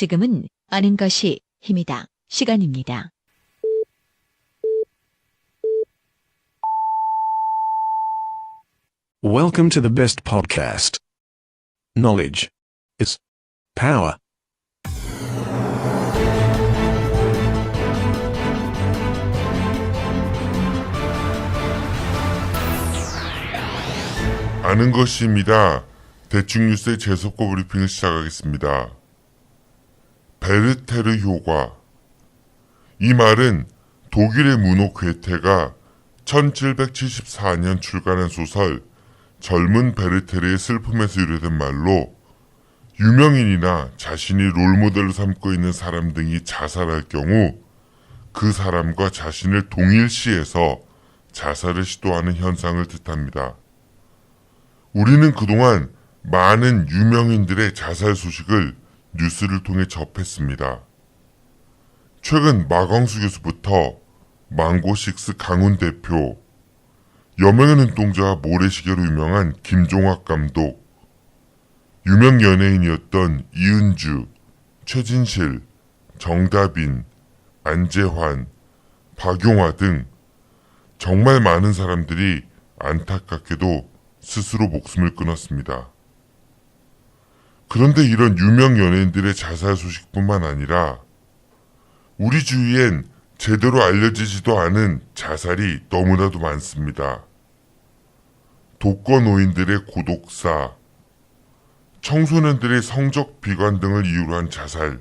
지금은 아는 것이 힘이다. 시간입니다. Welcome to the best podcast. Knowledge is power. 아는 것입니다. 대충 뉴스의 재속고 브리핑을 시작하겠습니다. 베르테르 효과. 이 말은 독일의 문호 괴테가 1774년 출간한 소설 젊은 베르테르의 슬픔에서 유래된 말로 유명인이나 자신이 롤모델로 삼고 있는 사람 등이 자살할 경우 그 사람과 자신을 동일시해서 자살을 시도하는 현상을 뜻합니다. 우리는 그동안 많은 유명인들의 자살 소식을 뉴스를 통해 접했습니다. 최근 마광수 교수부터 망고식스 강훈 대표, 여명의 눈동자와 모래시계로 유명한 김종학 감독, 유명 연예인이었던 이은주, 최진실, 정다빈, 안재환, 박용화 등 정말 많은 사람들이 안타깝게도 스스로 목숨을 끊었습니다. 그런데 이런 유명 연예인들의 자살 소식뿐만 아니라 우리 주위엔 제대로 알려지지도 않은 자살이 너무나도 많습니다. 독거노인들의 고독사, 청소년들의 성적 비관 등을 이유로 한 자살,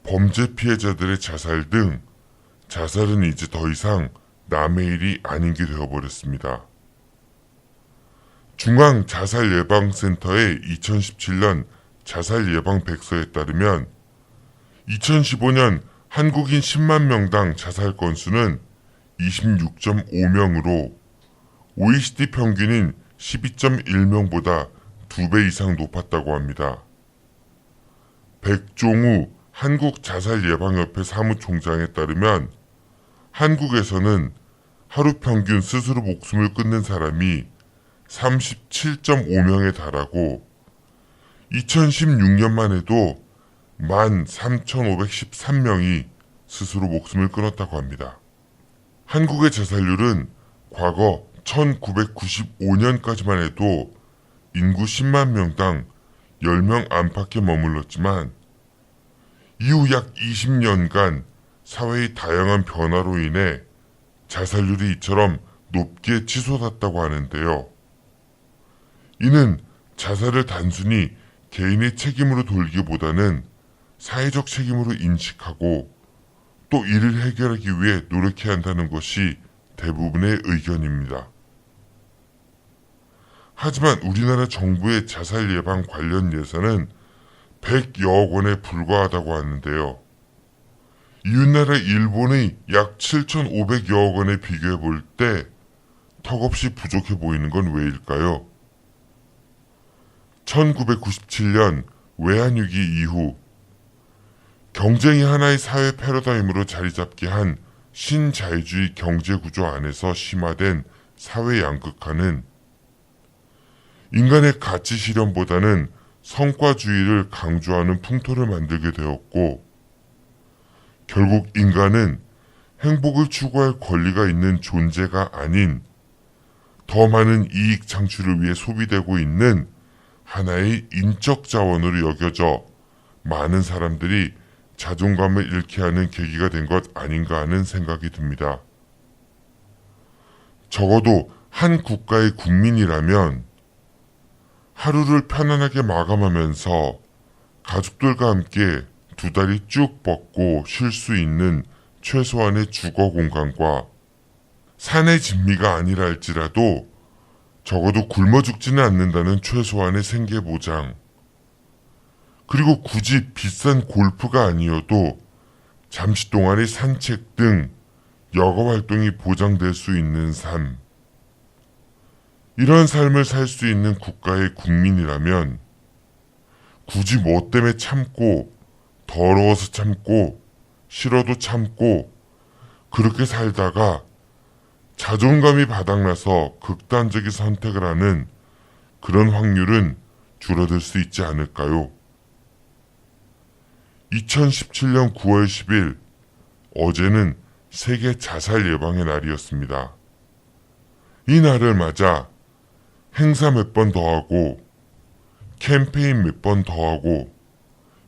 범죄 피해자들의 자살 등 자살은 이제 더 이상 남의 일이 아닌 게 되어버렸습니다. 중앙자살예방센터의 2017년 자살예방백서에 따르면 2015년 한국인 10만 명당 자살 건수는 26.5명으로 OECD 평균인 12.1명보다 2배 이상 높았다고 합니다. 백종우 한국자살예방협회 사무총장에 따르면 한국에서는 하루 평균 스스로 목숨을 끊는 사람이 37.5명에 달하고 2016년만 해도 13,513명이 스스로 목숨을 끊었다고 합니다. 한국의 자살률은 과거 1995년까지만 해도 인구 10만 명당 10명 안팎에 머물렀지만 이후 약 20년간 사회의 다양한 변화로 인해 자살률이 이처럼 높게 치솟았다고 하는데요. 이는 자살을 단순히 개인의 책임으로 돌기보다는 사회적 책임으로 인식하고 또 이를 해결하기 위해 노력해야 한다는 것이 대부분의 의견입니다. 하지만 우리나라 정부의 자살 예방 관련 예산은 100여억 원에 불과하다고 하는데요. 이웃나라 일본의 약 7,500여억 원에 비교해 볼 때 턱없이 부족해 보이는 건 왜일까요? 1997년 외환위기 이후 경쟁이 하나의 사회 패러다임으로 자리잡게 한 신자유주의 경제구조 안에서 심화된 사회 양극화는 인간의 가치 실현보다는 성과주의를 강조하는 풍토를 만들게 되었고 결국 인간은 행복을 추구할 권리가 있는 존재가 아닌 더 많은 이익 창출을 위해 소비되고 있는 하나의 인적 자원으로 여겨져 많은 사람들이 자존감을 잃게 하는 계기가 된 것 아닌가 하는 생각이 듭니다. 적어도 한 국가의 국민이라면 하루를 편안하게 마감하면서 가족들과 함께 두 다리 쭉 뻗고 쉴 수 있는 최소한의 주거 공간과 산의 진미가 아니라 할지라도 적어도 굶어 죽지는 않는다는 최소한의 생계 보장, 그리고 굳이 비싼 골프가 아니어도 잠시 동안의 산책 등 여가 활동이 보장될 수 있는 삶, 이런 삶을 살 수 있는 국가의 국민이라면 굳이 뭐 때문에 참고 더러워서 참고 싫어도 참고 그렇게 살다가 자존감이 바닥나서 극단적인 선택을 하는 그런 확률은 줄어들 수 있지 않을까요? 2017년 9월 10일 어제는 세계 자살 예방의 날이었습니다. 이 날을 맞아 행사 몇 번 더 하고 캠페인 몇 번 더 하고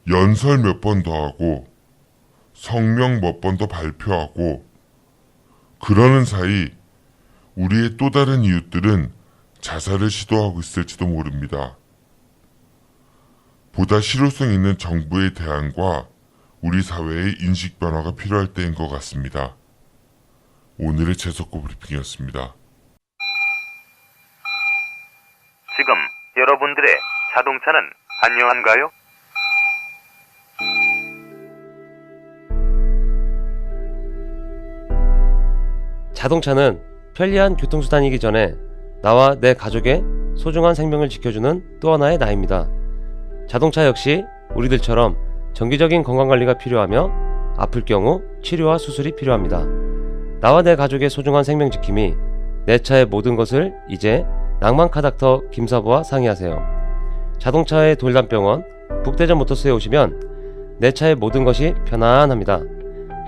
연설 몇 번 더 하고 성명 몇 번 더 발표하고 그러는 사이 우리의 또 다른 이웃들은 자살을 시도하고 있을지도 모릅니다. 보다 실효성 있는 정부의 대안과 우리 사회의 인식 변화가 필요할 때인 것 같습니다. 오늘의 재석고 브리핑이었습니다. 지금 여러분들의 자동차는 안녕한가요? 자동차는 편리한 교통수단이기 전에 나와 내 가족의 소중한 생명을 지켜주는 또 하나의 나입니다. 자동차 역시 우리들처럼 정기적인 건강관리가 필요하며 아플 경우 치료와 수술이 필요합니다. 나와 내 가족의 소중한 생명 지킴이 내 차의 모든 것을 이제 낭만카 닥터 김사부와 상의하세요. 자동차의 돌담병원 북대전 모터스에 오시면 내 차의 모든 것이 편안합니다.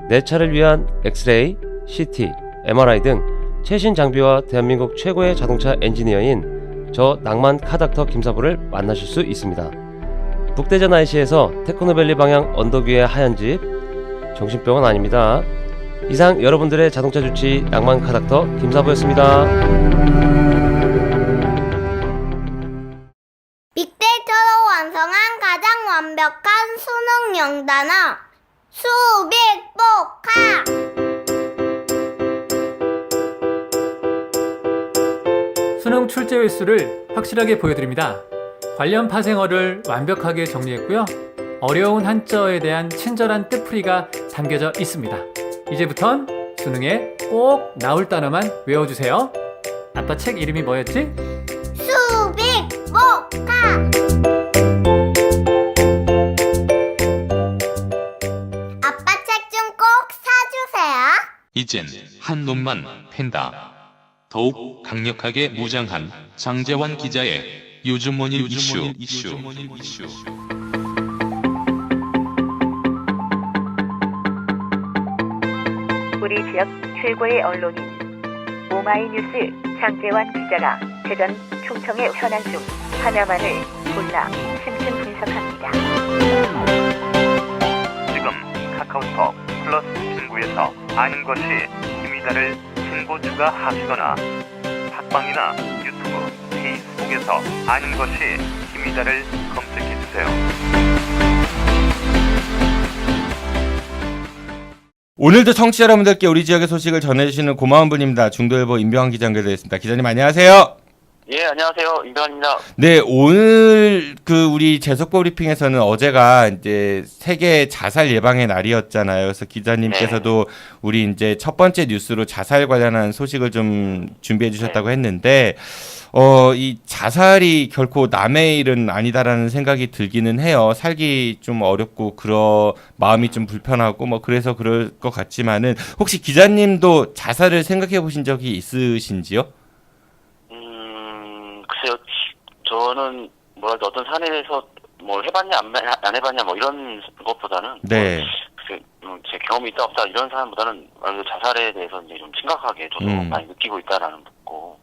내 차를 위한 엑스레이, CT, MRI 등 최신 장비와 대한민국 최고의 자동차 엔지니어인 저 낭만 카닥터 김사부를 만나실 수 있습니다. 북대전 IC에서 테크노밸리 방향 언덕 위의 하얀 집, 정신병원 아닙니다. 이상 여러분들의 자동차 주치 낭만 카닥터 김사부였습니다. 빅데이터로 완성한 가장 완벽한 수능 영단어 수빅복화. 수능 출제 횟수를 확실하게 보여드립니다. 관련 파생어를 완벽하게 정리했고요. 어려운 한자어에 대한 친절한 뜻풀이가 담겨져 있습니다. 이제부턴 수능에 꼭 나올 단어만 외워주세요. 아빠 책 이름이 뭐였지? 수빅복화. 아빠 책 좀 꼭 사주세요. 이젠 한 놈만 팬다. 더욱 강력하게 무장한 장재환 기자의 요즘 원일 이슈. 우리 지역 최고의 언론인 오마이뉴스 장재환 기자가 대전, 충청의 현안 중 하나만을 골라 심층 분석합니다. 지금 카카오톡 플러스 친구에서 아는 것이 힘이다를 친구 추가하시거나 팟빵이나 유튜브, 페이스북에서 아는 것이 힘이다를 검색해주세요. 오늘도 청취자 여러분들께 우리 지역의 소식을 전해주시는 고마운 분입니다. 중도일보 임병환 기자 연결되어 있습니다. 기자님 안녕하세요. 예, 안녕하세요. 임병환입니다. 네, 오늘 우리 재석보 브리핑에서는 어제가 이제 세계 자살 예방의 날이었잖아요. 그래서 기자님께서도 우리 이제 첫 번째 뉴스로 자살 관련한 소식을 좀 준비해 주셨다고 했는데, 이 자살이 결코 남의 일은 아니다라는 생각이 들기는 해요. 살기 좀 어렵고 마음이 좀 불편하고 뭐 그래서 그럴 것 같지만은 혹시 기자님도 자살을 생각해 보신 적이 있으신지요? 글쎄요. 저는 어떤 사내에서 뭘 해봤냐 안 해봤냐 뭐 이런 것보다는 네. 글쎄 제 경험이 있다 없다 이런 사람보다는 자살에 대해서 이제 좀 심각하게 저도 많이 느끼고 있다라는 거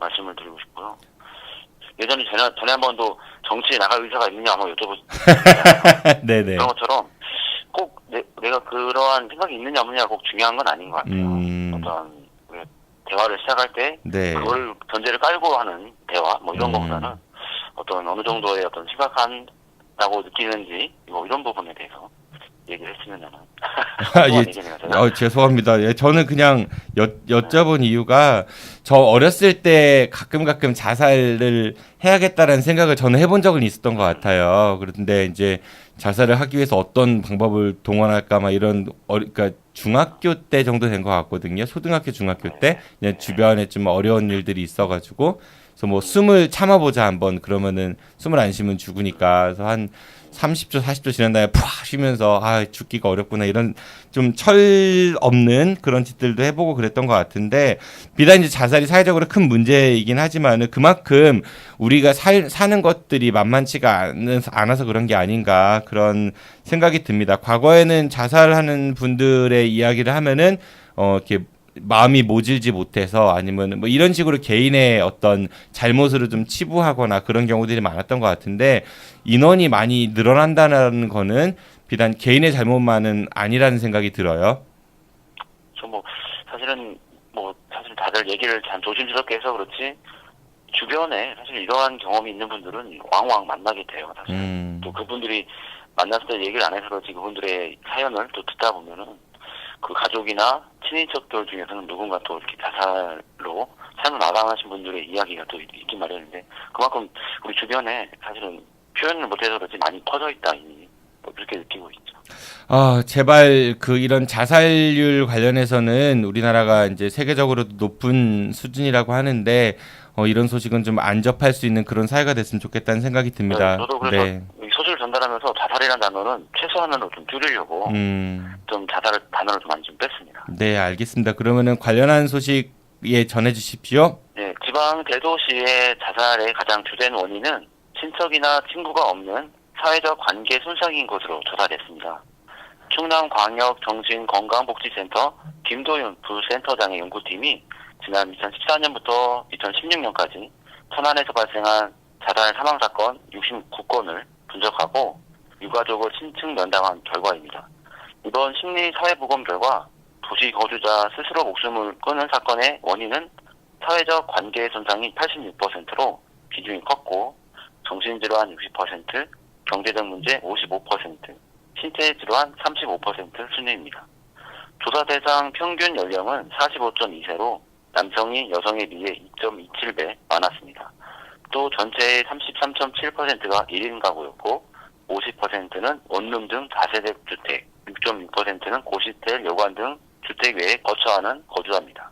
말씀을 드리고 싶고요. 예전에 전에 한 번도 정치에 나갈 의사가 있느냐 한번 여쭤보셨잖아요. 네네. 그런 것처럼 꼭 내가 그러한 생각이 있느냐 없느냐가 꼭 중요한 건 아닌 것 같아요. 어떤 대화를 시작할 때 네. 그걸 전제를 깔고 하는 대화 뭐 이런 것보다는 어떤 어느 정도의 어떤 심각한다고 느끼는지 뭐 이런 부분에 대해서 얘기를 했으면 예. 죄송합니다. 예, 저는 그냥 여쭤본 이유가 저 어렸을 때 가끔 자살을 해야겠다라는 생각을 저는 해본 적은 있었던 것 같아요. 그런데 이제 자살을 하기 위해서 어떤 방법을 동원할까 막 이런 그러니까 중학교 때 정도 된 것 같거든요. 초등학교, 중학교 때 그냥 주변에 좀 어려운 일들이 있어가지고 그래서 뭐 숨을 참아보자 한번 그러면은 숨을 안 쉬면 죽으니까 그래서 한 30초, 40초 지난 다음에 푹 쉬면서 죽기가 어렵구나 이런 좀 철 없는 그런 짓들도 해보고 그랬던 것 같은데 비단 이제 자살이 사회적으로 큰 문제이긴 하지만은 그만큼 우리가 사는 것들이 만만치가 않아서 그런 게 아닌가 그런 생각이 듭니다. 과거에는 자살하는 분들의 이야기를 하면은 이렇게 마음이 모질지 못해서 아니면 뭐 이런 식으로 개인의 어떤 잘못으로 좀 치부하거나 그런 경우들이 많았던 것 같은데 인원이 많이 늘어난다는 거는 비단 개인의 잘못만은 아니라는 생각이 들어요. 사실 다들 얘기를 참 조심스럽게 해서 그렇지 주변에 사실 이러한 경험이 있는 분들은 왕왕 만나게 돼요. 사실 또 그분들이 만났을 때 얘기를 안 해서 그렇지 그분들의 사연을 또 듣다 보면은 그 가족이나 친인척들 중에서는 누군가 또 이렇게 자살로 삶을 마감하신 분들의 이야기가 또 있긴 마련인데 그만큼 우리 주변에 사실은 표현을 못해서 그렇지 많이 퍼져 있다 이미 그렇게 느끼고 있죠. 제발 이런 자살률 관련해서는 우리나라가 이제 세계적으로도 높은 수준이라고 하는데 이런 소식은 좀 안 접할 수 있는 그런 사회가 됐으면 좋겠다는 생각이 듭니다. 네, 저도 그래서 이 소식을 전달하면서 자살이라는 단어는 최소한으로 좀 줄이려고 좀 자살 단어를 좀 많이 좀 뺐습니다. 네, 알겠습니다. 그러면은 관련한 소식 전해 주십시오. 네, 지방 대도시의 자살의 가장 주된 원인은 친척이나 친구가 없는 사회적 관계 손상인 것으로 조사됐습니다. 충남광역 정신건강복지센터 김도윤 부센터장의 연구팀이 지난 2014년부터 2016년까지 천안에서 발생한 자살 사망 사건 69건을 분석하고 유가족을 친층 면담한 결과입니다. 이번 심리사회보건 결과 도시 거주자 스스로 목숨을 끊은 사건의 원인은 사회적 관계 손상이 86%로 비중이 컸고 정신질환 60%, 경제적 문제 55%, 신체질환 35% 순위입니다. 조사 대상 평균 연령은 45.2세로 남성이 여성에 비해 2.27배 많았습니다. 또 전체의 33.7%가 1인 가구였고 50%는 원룸 등 다세대 주택, 6.6%는 고시텔, 여관 등 주택 외에 거처하는 거주자입니다.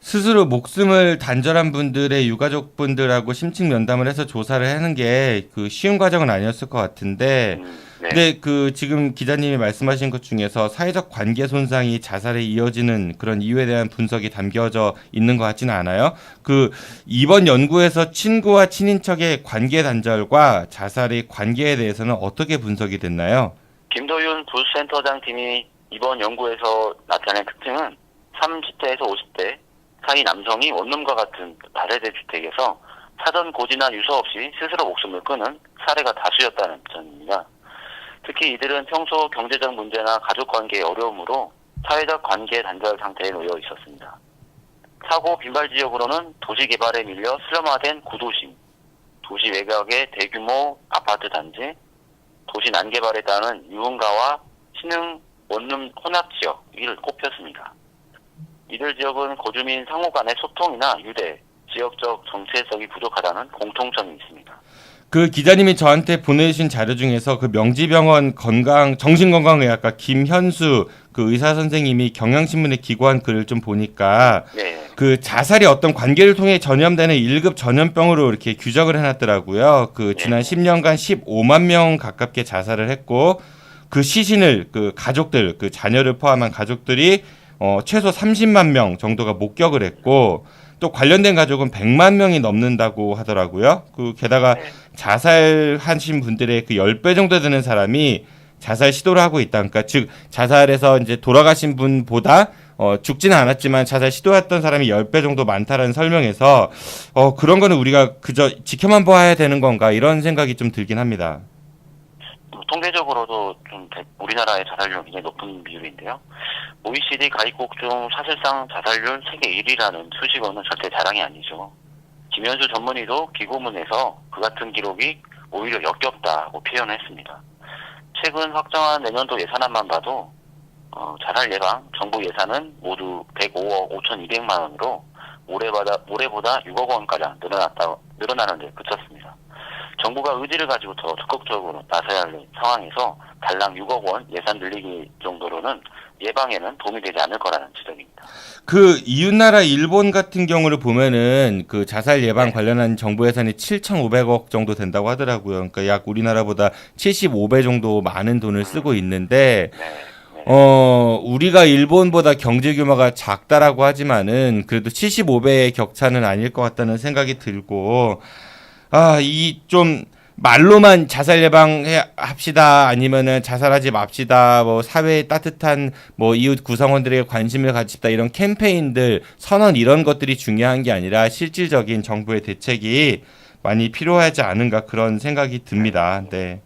스스로 목숨을 단절한 분들의 유가족분들하고 심층 면담을 해서 조사를 하는 게 쉬운 과정은 아니었을 것 같은데 네. 근데 지금 기자님이 말씀하신 것 중에서 사회적 관계 손상이 자살에 이어지는 그런 이유에 대한 분석이 담겨져 있는 것 같지는 않아요. 이번 연구에서 친구와 친인척의 관계 단절과 자살의 관계에 대해서는 어떻게 분석이 됐나요? 김도윤 부센터장 팀이 이번 연구에서 나타낸 특징은 30대에서 50대 사이 남성이 원룸과 같은 다세대 주택에서 사전 고지나 유서 없이 스스로 목숨을 끊은 사례가 다수였다는 점입니다. 특히 이들은 평소 경제적 문제나 가족관계의 어려움으로 사회적 관계 단절 상태에 놓여 있었습니다. 사고 빈발 지역으로는 도시 개발에 밀려 슬럼화된 구도심, 도시 외곽의 대규모 아파트 단지, 도시 난개발에 따른 유흥가와 신흥 원룸 혼합 지역, 이를 꼽혔습니다. 이들 지역은 거주민 상호 간의 소통이나 유대, 지역적 정체성이 부족하다는 공통점이 있습니다. 기자님이 저한테 보내주신 자료 중에서 명지병원 정신건강의학과 김현수 의사 선생님이 경향신문에 기고한 글을 좀 보니까 자살이 어떤 관계를 통해 전염되는 1급 전염병으로 이렇게 규정을 해놨더라고요. 지난 10년간 15만 명 가깝게 자살을 했고 시신을 가족들, 자녀를 포함한 가족들이 최소 30만 명 정도가 목격을 했고 또 관련된 가족은 100만 명이 넘는다고 하더라고요. 게다가 자살하신 분들의 10배 정도 되는 사람이 자살 시도를 하고 있다. 그러니까 즉 자살해서 이제 돌아가신 분보다 죽지는 않았지만 자살 시도했던 사람이 10배 정도 많다라는 설명에서 그런 거는 우리가 그저 지켜만 봐야 되는 건가 이런 생각이 좀 들긴 합니다. 통계적으로도 좀 우리나라의 자살률이 굉장히 높은 비율인데요. OECD 가입국 중 사실상 자살률 세계 1위라는 수식어는 절대 자랑이 아니죠. 김현수 전문의도 기고문에서 그 같은 기록이 오히려 역겹다고 표현했습니다. 최근 확정한 내년도 예산안만 봐도 자살 예방 정부 예산은 모두 105억 5,200만 원으로 올해보다 6억 원가량 늘어나는 데 그쳤습니다. 정부가 의지를 가지고 더 적극적으로 나서야 할 상황에서 달랑 6억 원 예산 늘리기 정도로는 예방에는 도움이 되지 않을 거라는 지적입니다. 그 이웃나라 일본 같은 경우를 보면은 그 자살 예방 관련한 정부 예산이 7,500억 정도 된다고 하더라고요. 그러니까 약 우리나라보다 75배 정도 많은 돈을 쓰고 있는데 우리가 일본보다 경제 규모가 작다라고 하지만은 그래도 75배의 격차는 아닐 것 같다는 생각이 들고 이 좀 말로만 자살 예방해 합시다 아니면은 자살하지 맙시다 뭐 사회의 따뜻한 뭐 이웃 구성원들에게 관심을 가집시다 이런 캠페인들 선언 이런 것들이 중요한 게 아니라 실질적인 정부의 대책이 많이 필요하지 않은가 그런 생각이 듭니다. 네.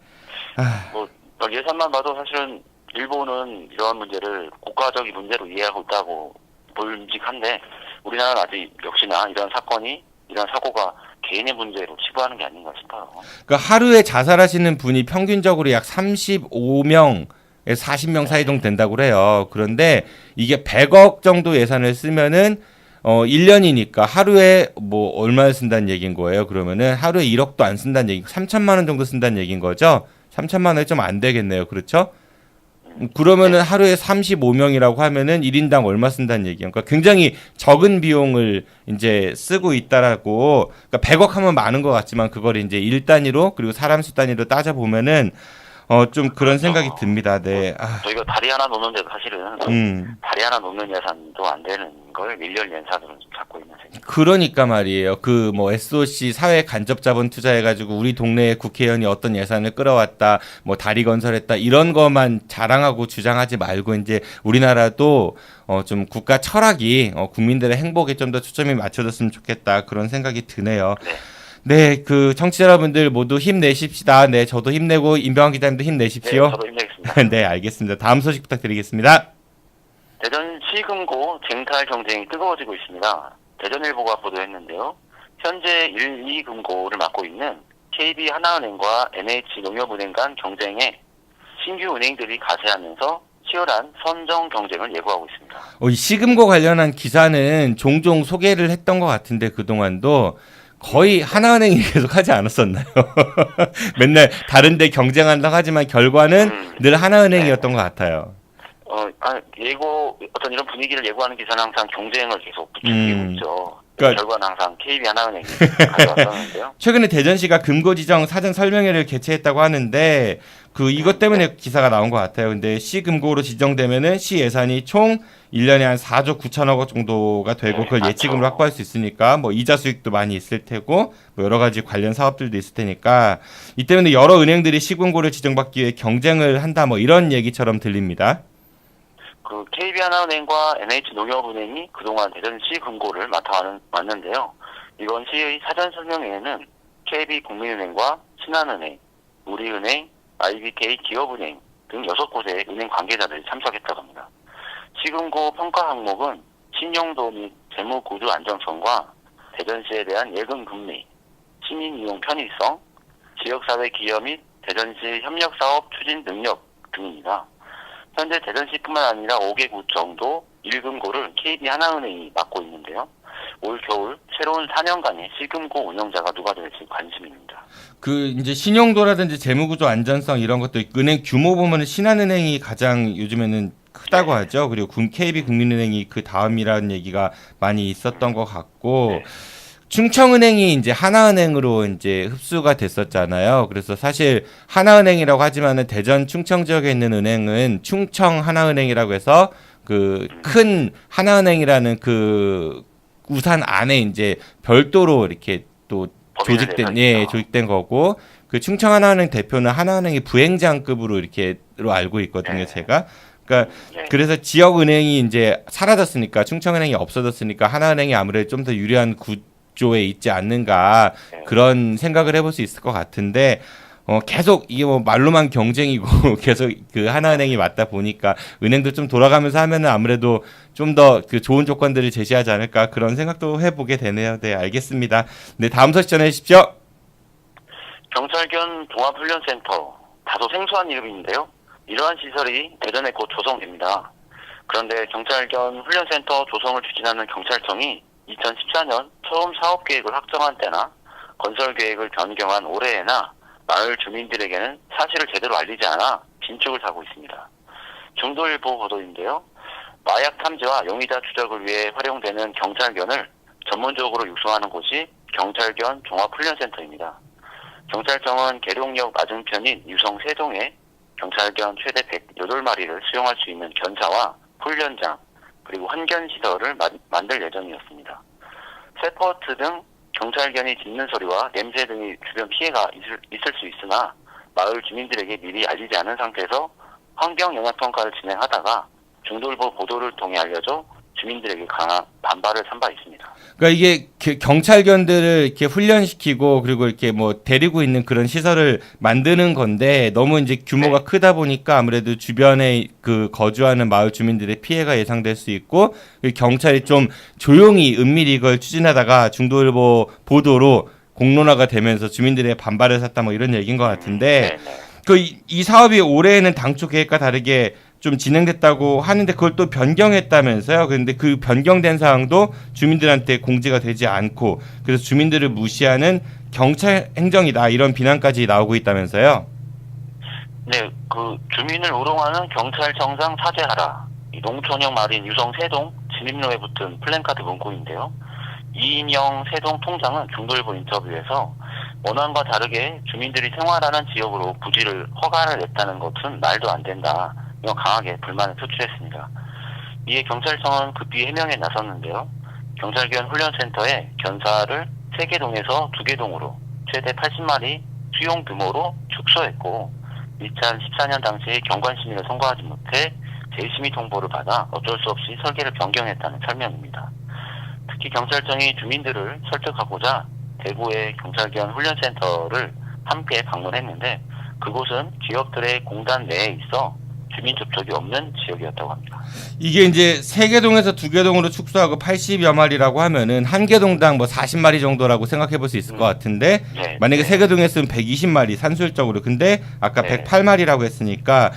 뭐 예산만 봐도 사실은 일본은 이러한 문제를 국가적인 문제로 이해하고 있다고 보임직한데 우리나라는 아직 역시나 이런 사고가 개인의 문제로 치부하는 게 아닌가 싶어요. 그러니까 하루에 자살하시는 분이 평균적으로 약 35명에서 40명 사이 정도 된다고 그래요. 그런데 이게 100억 정도 예산을 쓰면은 1년이니까 하루에 뭐 얼마를 쓴다는 얘기인 거예요. 그러면은 하루에 1억도 안 쓴다는 얘기, 3천만 원 정도 쓴다는 얘기인 거죠. 3천만 원이 좀 안 되겠네요. 그렇죠? 그러면은 하루에 35명이라고 하면은 1인당 얼마 쓴다는 얘기예요. 그러니까 굉장히 적은 비용을 이제 쓰고 있다라고. 그러니까 100억 하면 많은 것 같지만 그걸 이제 일 단위로 그리고 사람 수 단위로 따져 보면은 좀 그런 생각이 듭니다. 네. 저희가 다리 하나 놓는데도 사실은 다리 하나 놓는 예산도 안 되는 걸 1년 예산으로 좀 찾고 있는 셈입니다. 그러니까 말이에요. 그 뭐 SOC 사회 간접 자본 투자해가지고 우리 동네에 국회의원이 어떤 예산을 끌어왔다, 뭐 다리 건설했다 이런 것만 자랑하고 주장하지 말고 이제 우리나라도 좀 국가 철학이 국민들의 행복에 좀 더 초점이 맞춰졌으면 좋겠다 그런 생각이 드네요. 네, 그 청취자 여러분들 모두 힘내십시다. 네, 저도 힘내고 임병환 기자님도 힘내십시오. 네, 저도 힘내겠습니다. 네, 알겠습니다. 다음 소식 부탁드리겠습니다. 대전시 금고 쟁탈 경쟁이 뜨거워지고 있습니다. 대전일보가 보도했는데요. 현재 1, 2 금고를 맡고 있는 KB 하나은행과 NH농협은행 간 경쟁에 신규 은행들이 가세하면서 치열한 선정 경쟁을 예고하고 있습니다. 이 시금고 관련한 기사는 종종 소개를 했던 것 같은데 그동안도 거의 하나은행이 계속 하지 않았었나요? 맨날 다른 데 경쟁한다고 하지만 결과는 늘 하나은행이었던 것 같아요. 어떤 이런 분위기를 예고하는 기사는 항상 경쟁을 계속 부추기고 있죠. 그러니까 결과는 항상 KB 하나은행이 가져왔었는데요. 최근에 대전시가 금고 지정 사전 설명회를 개최했다고 하는데 이것 때문에 기사가 나온 것 같아요. 근데 시 금고로 지정되면은 시 예산이 총 1년에 한 4조 9천억 원 정도가 되고 그걸 예치금으로 확보할 수 있으니까 뭐 이자 수익도 많이 있을 테고 뭐 여러 가지 관련 사업들도 있을 테니까 이 때문에 여러 은행들이 시 금고를 지정받기 위해 경쟁을 한다 뭐 이런 얘기처럼 들립니다. 그 KB하나은행과 NH농협은행이 그동안 대전시 금고를 맡아왔는데요. 이번 시의 사전 설명회에는 KB국민은행과 신한은행, 우리은행, IBK 기업은행 등 6곳의 은행 관계자들이 참석했다고 합니다. 시금고 평가 항목은 신용도 및 재무구조 안정성과 대전시에 대한 예금 금리, 시민 이용 편의성, 지역사회 기여 및 대전시 협력사업 추진 능력 등입니다. 현재 대전시뿐만 아니라 5개 구 정도 1금고를 KB하나은행이 맡고 있는데요. 올 겨울 새로운 4년간의 시금고 운영자가 누가 될지 관심입니다. 이제 신용도라든지 재무구조 안전성 이런 것도 은행 규모 보면 신한은행이 가장 요즘에는 크다고 하죠. 그리고 KB국민은행이 그 다음이라는 얘기가 많이 있었던 것 같고 충청은행이 이제 하나은행으로 이제 흡수가 됐었잖아요. 그래서 사실 하나은행이라고 하지만은 대전 충청 지역에 있는 은행은 충청 하나은행이라고 해서 그 큰 하나은행이라는 그 우산 안에 이제 별도로 이렇게 또 조직된 거고 그 충청 하나은행 대표는 하나은행이 부행장급으로 이렇게로 알고 있거든요, 제가. 그러니까 그래서 지역 은행이 이제 사라졌으니까 충청은행이 없어졌으니까 하나은행이 아무래도 좀 더 유리한 구조에 있지 않는가 그런 생각을 해볼 수 있을 것 같은데 계속 이게 뭐 말로만 경쟁이고 계속 그 하나은행이 맞다 보니까 은행도 좀 돌아가면서 하면은 아무래도 좀 더 그 좋은 조건들을 제시하지 않을까 그런 생각도 해보게 되네요. 네, 알겠습니다. 네, 다음 소식 전해주십시오. 경찰견 종합훈련센터 다소 생소한 이름인데요. 이러한 시설이 대전에 곧 조성됩니다. 그런데 경찰견 훈련센터 조성을 추진하는 경찰청이 2014년 처음 사업계획을 확정한 때나 건설계획을 변경한 올해에나 마을 주민들에게는 사실을 제대로 알리지 않아 빈축을 사고 있습니다. 중도일보 보도인데요. 마약 탐지와 용의자 추적을 위해 활용되는 경찰견을 전문적으로 육성하는 곳이 경찰견 종합훈련센터입니다. 경찰청은 계룡역 맞은편인 유성 세동에 경찰견 최대 108마리를 수용할 수 있는 견사와 훈련장 그리고 환견시설을 만들 예정이었습니다. 세포트 등 경찰견이 짖는 소리와 냄새 등의 주변 피해가 있을 수 있으나 마을 주민들에게 미리 알리지 않은 상태에서 환경영향평가를 진행하다가 중도일보 보도를 통해 알려져 주민들에게 강한 반발을 산 바 있습니다. 그러니까 이게 경찰견들을 이렇게 훈련시키고 그리고 이렇게 뭐 데리고 있는 그런 시설을 만드는 건데 너무 이제 규모가 크다 보니까 아무래도 주변에 그 거주하는 마을 주민들의 피해가 예상될 수 있고 경찰이 좀 조용히 은밀히 이걸 추진하다가 중도일보 보도로 공론화가 되면서 주민들의 반발을 샀다 뭐 이런 얘기인 것 같은데 이 사업이 올해에는 당초 계획과 다르게 좀 진행됐다고 하는데 그걸 또 변경했다면서요. 그런데 그 변경된 사항도 주민들한테 공지가 되지 않고 그래서 주민들을 무시하는 경찰 행정이다 이런 비난까지 나오고 있다면서요. 네, 그 주민을 우롱하는 경찰청장 사죄하라. 이 농촌형 마을인 유성 세동 진입로에 붙은 플랜카드 문구인데요. 이인영 세동 통장은 중도일보 인터뷰에서 원안과 다르게 주민들이 생활하는 지역으로 부지를 허가를 냈다는 것은 말도 안 된다. 이건 강하게 불만을 표출했습니다. 이에 경찰청은 급히 해명에 나섰는데요. 경찰견 훈련센터에 견사를 3개 동에서 2개 동으로 최대 80마리 수용 규모로 축소했고 2014년 당시에 경관심의를 선고하지 못해 재심의 통보를 받아 어쩔 수 없이 설계를 변경했다는 설명입니다. 특히 경찰청이 주민들을 설득하고자 대구의 경찰견 훈련센터를 함께 방문했는데 그곳은 기업들의 공단 내에 있어 주민 접촉이 없는 지역이었다고 합니다. 이게 이제 3개 동에서 2개 동으로 축소하고 80여 마리라고 하면은 1개 동당 뭐 40마리 정도라고 생각해 볼 수 있을 것 같은데 만약에 3개 동에 쓰면 120마리 산술적으로 근데 아까 108마리라고 했으니까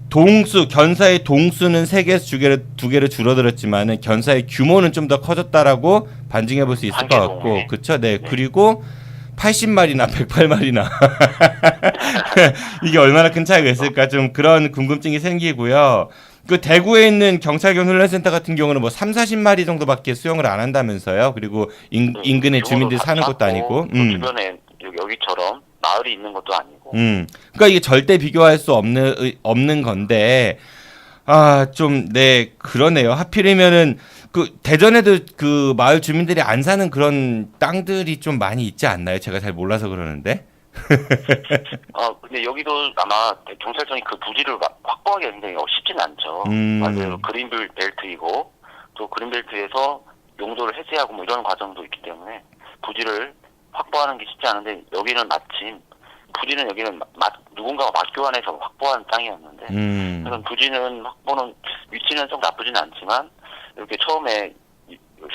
견사의 동수는 3개에서 2개로 줄어들었지만은 견사의 규모는 좀 더 커졌다라고 반증해 볼 수 있을 것 같고 그렇죠. 네. 그리고 80마리나 108마리나 이게 얼마나 큰 차이가 있을까 좀 그런 궁금증이 생기고요. 그 대구에 있는 경찰견 훈련센터 같은 경우는 뭐 30-40마리 정도밖에 수용을 안 한다면서요. 그리고 인근에 주민들이 사는 것도 아니고 주변에 여기처럼 마을이 있는 것도 아니고 그러니까 이게 절대 비교할 수 없는 건데 좀 네 그러네요. 하필이면은 그 대전에도 그 마을 주민들이 안 사는 그런 땅들이 좀 많이 있지 않나요? 제가 잘 몰라서 그러는데. 근데 여기도 아마 경찰청이 그 부지를 확보하기가 굉장히 쉽지는 않죠. 맞아요. 그린벨트이고 또 그린벨트에서 용도를 해제하고 뭐 이런 과정도 있기 때문에 부지를 확보하는 게 쉽지 않은데 여기는 마침 부지는 여기는 누군가가 맞교환해서 확보한 땅이었는데 그런 부지는 확보는 위치는 좀 나쁘지는 않지만 이렇게 처음에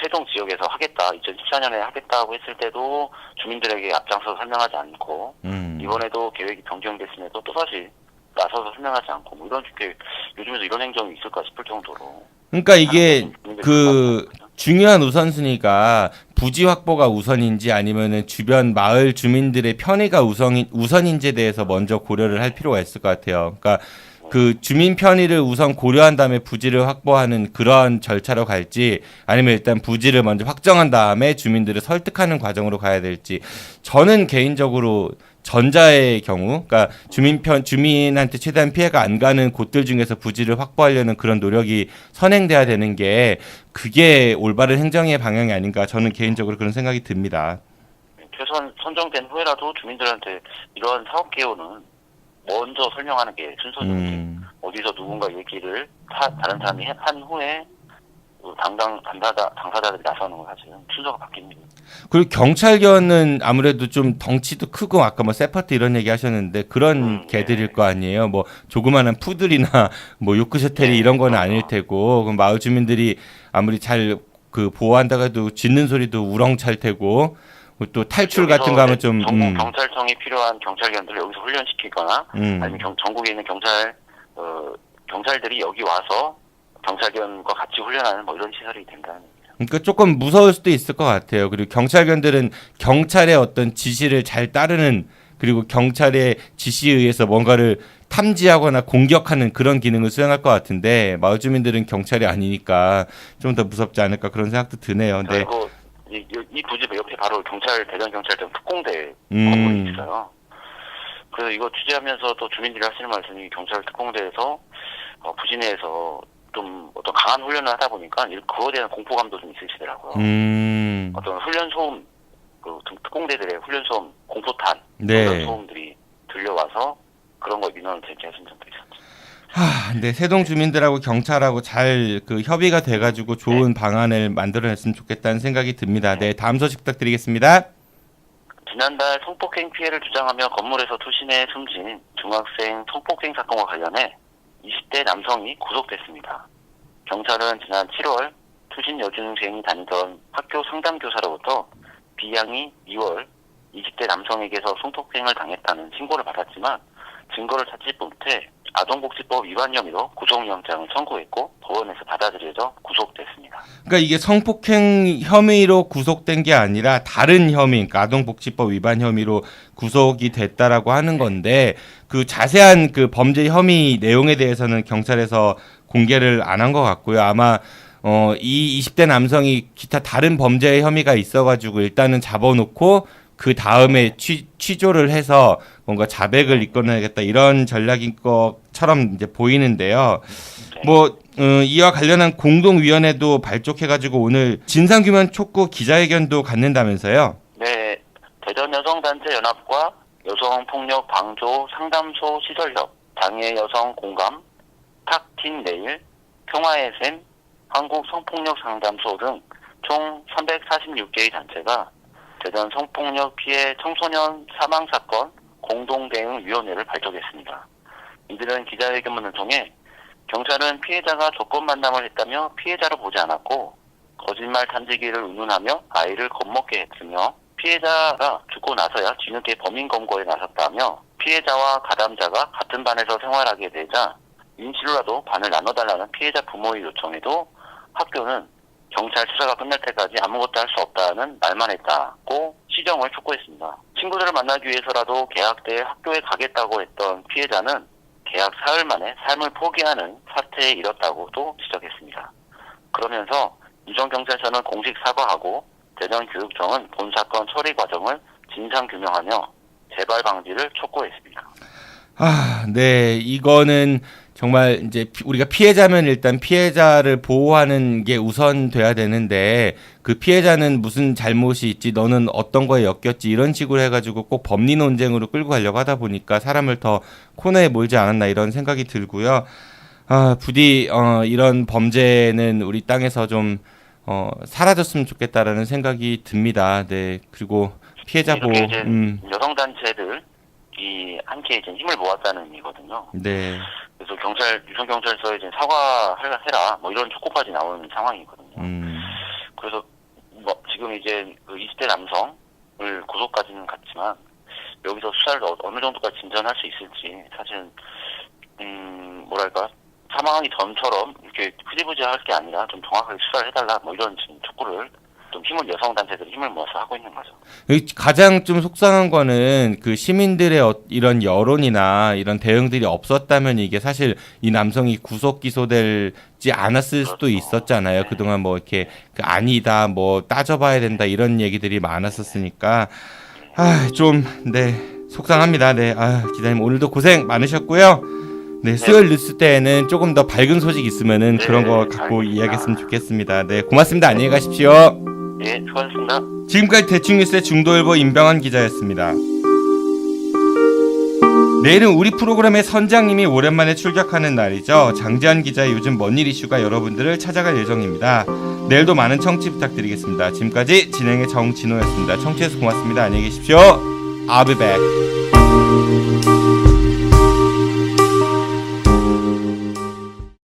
세동 지역에서 하겠다 2014년에 하겠다고 했을 때도 주민들에게 앞장서서 설명하지 않고 이번에도 계획이 변경됐음에도 또다시 나서서 설명하지 않고 뭐 이런 식의 요즘에도 이런 행정이 있을까 싶을 정도로 그러니까 이게 그 중요한 우선순위가 부지 확보가 우선인지 아니면은 주변 마을 주민들의 편의가 우선인지에 대해서 먼저 고려를 할 필요가 있을 것 같아요. 그러니까 그 주민 편의를 우선 고려한 다음에 부지를 확보하는 그런 절차로 갈지 아니면 일단 부지를 먼저 확정한 다음에 주민들을 설득하는 과정으로 가야 될지 저는 개인적으로 전자의 경우 그러니까 주민한테 최대한 피해가 안 가는 곳들 중에서 부지를 확보하려는 그런 노력이 선행돼야 되는 게 그게 올바른 행정의 방향이 아닌가 저는 개인적으로 그런 생각이 듭니다. 최소한 선정된 후에라도 주민들한테 이러한 사업 개요는 먼저 설명하는 게 순서죠. 어디서 누군가 얘기를 다른 사람이 한 후에 당사자들이 나서는 걸 사실은 순서가 바뀝니다. 그리고 경찰견은 아무래도 좀 덩치도 크고 아까 뭐 세파트 이런 얘기 하셨는데 그런 개들일 거 아니에요. 뭐 조그마한 푸들이나 뭐 요크셔테리 이런 거는 아닐 테고 그럼 마을 주민들이 아무리 잘 그 보호한다고 해도 짖는 소리도 우렁찰 테고 또 탈출 같은 거 하면 좀 전국 경찰청이 필요한 경찰견들을 여기서 훈련시키거나 아니면 전국에 있는 경찰들이 여기 와서 경찰견과 같이 훈련하는 뭐 이런 시설이 된다는 얘기죠. 그러니까 조금 무서울 수도 있을 것 같아요. 그리고 경찰견들은 경찰의 어떤 지시를 잘 따르는 그리고 경찰의 지시에 의해서 뭔가를 탐지하거나 공격하는 그런 기능을 수행할 것 같은데 마을 주민들은 경찰이 아니니까 좀 더 무섭지 않을까 그런 생각도 드네요. 네. 그리고 이 부집 옆에 바로 대전 경찰청 특공대 건물이 있어요. 그래서 이거 취재하면서 또 주민들이 하시는 말씀이 경찰 특공대에서 부지 내에서 좀 어떤 강한 훈련을 하다 보니까 그거에 대한 공포감도 좀 있으시더라고요. 어떤 훈련 소음, 그 특공대들의 훈련 소음, 공포탄 그런 소음들이 들려와서 그런 거 민원을 제기하신 적도 있었죠. 네, 세동 주민들하고 경찰하고 잘 그 협의가 돼가지고 좋은 방안을 만들어냈으면 좋겠다는 생각이 듭니다. 네, 다음 소식 부탁드리겠습니다. 지난달 성폭행 피해를 주장하며 건물에서 투신해 숨진 중학생 성폭행 사건과 관련해 20대 남성이 구속됐습니다. 경찰은 지난 7월 투신 여중생이 다니던 학교 상담교사로부터 B양이 2월 20대 남성에게서 성폭행을 당했다는 신고를 받았지만 증거를 찾지 못해 아동복지법 위반 혐의로 구속영장을 청구했고 법원에서 받아들여져 구속됐습니다. 그러니까 이게 성폭행 혐의로 구속된 게 아니라 다른 혐의, 그러니까 아동복지법 위반 혐의로 구속이 됐다라고 하는 건데 그 자세한 그 범죄 혐의 내용에 대해서는 경찰에서 공개를 안 한 것 같고요. 아마 이 20대 남성이 기타 다른 범죄 혐의가 있어가지고 일단은 잡아놓고 그 다음에 취조를 해서 뭔가 자백을 이끌어내겠다 이런 전략인 것처럼 이제 보이는데요. 뭐 이와 관련한 공동위원회도 발족해가지고 오늘 진상규명 촉구 기자회견도 갖는다면서요? 네, 대전 여성단체 연합과 여성폭력 방조 상담소 시설협, 장애 여성 공감, 탁틴 네일, 평화의 샘, 한국 성폭력 상담소 등 총 346개의 단체가 대전 성폭력 피해 청소년 사망 사건 공동대응위원회를 발족했습니다. 이들은 기자회견문을 통해 경찰은 피해자가 조건 만남을 했다며 피해자로 보지 않았고 거짓말 탐지기를 운운하며 아이를 겁먹게 했으며 피해자가 죽고 나서야 뒤늦게 범인 검거에 나섰다며 피해자와 가담자가 같은 반에서 생활하게 되자 인실로라도 반을 나눠달라는 피해자 부모의 요청에도 학교는 경찰 수사가 끝날 때까지 아무것도 할 수 없다는 말만 했다고 시정을 촉구했습니다. 친구들을 만나기 위해서라도 개학때 학교에 가겠다고 했던 피해자는 개학 사흘 만에 삶을 포기하는 사태에 이뤘다고도 지적했습니다. 그러면서 유성경찰서는 공식 사과하고 대전교육청은 본 사건 처리 과정을 진상규명하며 재발 방지를 촉구했습니다. 네, 이거는 정말 이제 우리가 피해자면 일단 피해자를 보호하는 게 우선 돼야 되는데 그 피해자는 무슨 잘못이 있지 너는 어떤 거에 엮였지 이런 식으로 해가지고 꼭 법리 논쟁으로 끌고 가려고 하다 보니까 사람을 더 코너에 몰지 않았나 이런 생각이 들고요. 부디 이런 범죄는 우리 땅에서 좀 사라졌으면 좋겠다라는 생각이 듭니다. 네, 그리고 피해자 보호. 여성단체들이 함께 이제 힘을 모았다는 의미거든요. 네. 그래서 유성경찰서에 이제 사과해라 뭐 이런 촉구까지 나오는 상황이거든요. 그래서 뭐 지금 이제 그 20대 남성을 구속까지는 갔지만 여기서 수사를 어느 정도까지 진전할 수 있을지 사실은 뭐랄까 사망하기 전처럼 이렇게 흐지부지할 게 아니라 좀 정확하게 수사를 해달라 뭐 이런 지금 촉구를 좀 여성단체들이 힘을 모아서 하고 있는 거죠. 가장 좀 속상한 거는 그 시민들의 이런 여론이나 이런 대응들이 없었다면 이게 사실 이 남성이 구속 기소되지 않았을 수도 있었잖아요. 그동안 뭐 이렇게 아니다, 뭐 따져봐야 된다 이런 얘기들이 많았었으니까 네, 속상합니다. 네, 기자님 오늘도 고생 많으셨고요. 네, 수요일 뉴스 때에는 조금 더 밝은 소식 있으면은 그런 거 갖고 이야기했으면 좋겠습니다. 네, 고맙습니다. 안녕히 가십시오. 네, 수고하셨습니다. 지금까지 대충뉴스의 중도일보 임병환 기자였습니다. 내일은 우리 프로그램의 선장님이 오랜만에 출격하는 날이죠. 장지한 기자의 요즘 뭔일 이슈가 여러분들을 찾아갈 예정입니다. 내일도 많은 청취 부탁드리겠습니다. 지금까지 진행의 정진호였습니다. 청취해서 고맙습니다. 안녕히 계십시오. I'll be back.